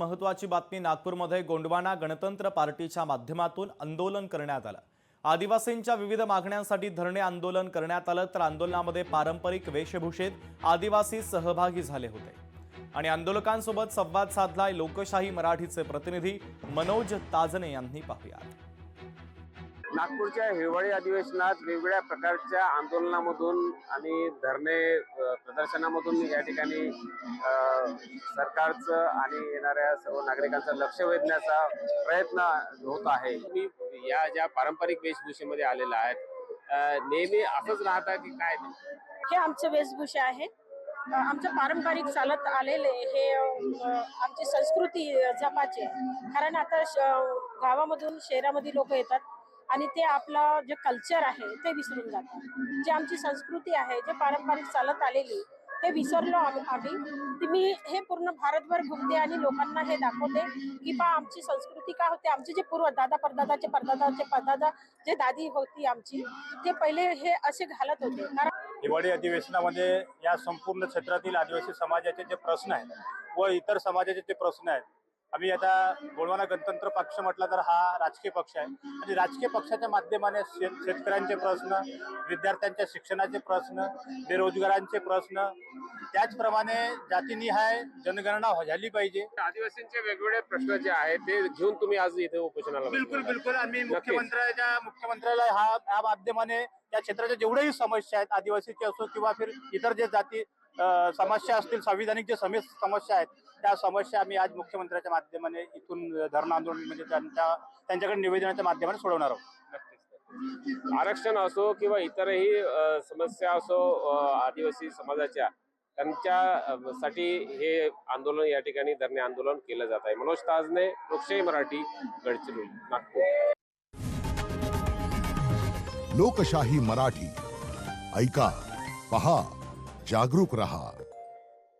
महत्त्वाची बातमी नागपूरमध्ये गोंडवाना गणतंत्र पार्टीच्या माध्यमातून आंदोलन करण्यात आलं। आदिवासींच्या विविध मागण्यांसाठी धरणे आंदोलन करण्यात आलं, तर आंदोलनामध्ये पारंपरिक वेशभूषेत आदिवासी सहभागी झाले होते आणि आंदोलकांसोबत संवाद साधलाय लोकशाही मराठीचे प्रतिनिधी मनोज ताजने यांनी। पाहूया। नागपूरच्या हिवाळी अधिवेशनात वेगवेगळ्या प्रकारच्या आंदोलनामधून आणि धरणे प्रदर्शनामधून या ठिकाणी सरकारचं आणि येणाऱ्या सर्व नागरिकांचं लक्ष वेधण्याचा प्रयत्न होत आहे। तुम्ही या ज्या पारंपरिक वेशभूषेमध्ये आलेला आहेत, नेहमी असंच राहता की काय? हे आमचे वेशभूषा आहे, आमचं पारंपरिक चालत आलेले हे आमची संस्कृती जपायची। कारण आता गावामधून शहरामध्ये लोक येतात आणि ते आपलं जे कल्चर आहे ते विसरून जातात। जे आमची संस्कृती आहे, जे पारंपरिक चालत आलेली ते विसरलो आम्ही। मी हे पूर्ण भारतभर घुमते आणि लोकांना हे दाखवते की पहा आमची संस्कृती काय होते। आमचे जे पूर्व दादा परदादा जे दादी होती आमची, ते पहिले हे असे घालत होते। हिवाळी अधिवेशनामध्ये या संपूर्ण क्षेत्रातील आदिवासी समाजाचे जे प्रश्न आहेत व इतर समाजाचे जे प्रश्न आहेत, आम्ही आता गोंडवाना गणतंत्र पक्ष म्हटलं तर हा राजकीय पक्ष आहे आणि राजकीय पक्षाच्या माध्यमाने शेतकऱ्यांचे प्रश्न, विद्यार्थ्यांच्या शिक्षणाचे प्रश्न, बेरोजगारांचे प्रश्न, त्याचप्रमाणे जातीनिहाय जनगणना झाली पाहिजे। आदिवासींचे वेगवेगळे प्रश्न जे आहेत ते घेऊन तुम्ही आज इथे उपोषणाला बिलकुल आम्ही मुख्यमंत्र्याला या माध्यमाने या क्षेत्राच्या जेवढेही समस्या आहेत, आदिवासीचे असो किंवा फिर इतर जे जाती समस्या असतील, संविधानिक जे समस्या आहेत, त्या समस्या आम्ही आज मुख्यमंत्र्याच्या माध्यमाने इथून धरणं आंदोलन म्हणजे त्यांच्याकडे निवेदनाच्या माध्यमाने सोडवणार आहोत। आरक्षण असो किंवा इतरही समस्या असो आदिवासी समाजाच्या, त्यांच्यासाठी हे आंदोलन या ठिकाणी धरणे आंदोलन केलं जात आहे। मनोज ताजने, लोकशाही मराठी, गडचिरोली, नागपूर। लोकशाही मराठी ऐका, पहा, जागरूक रहा।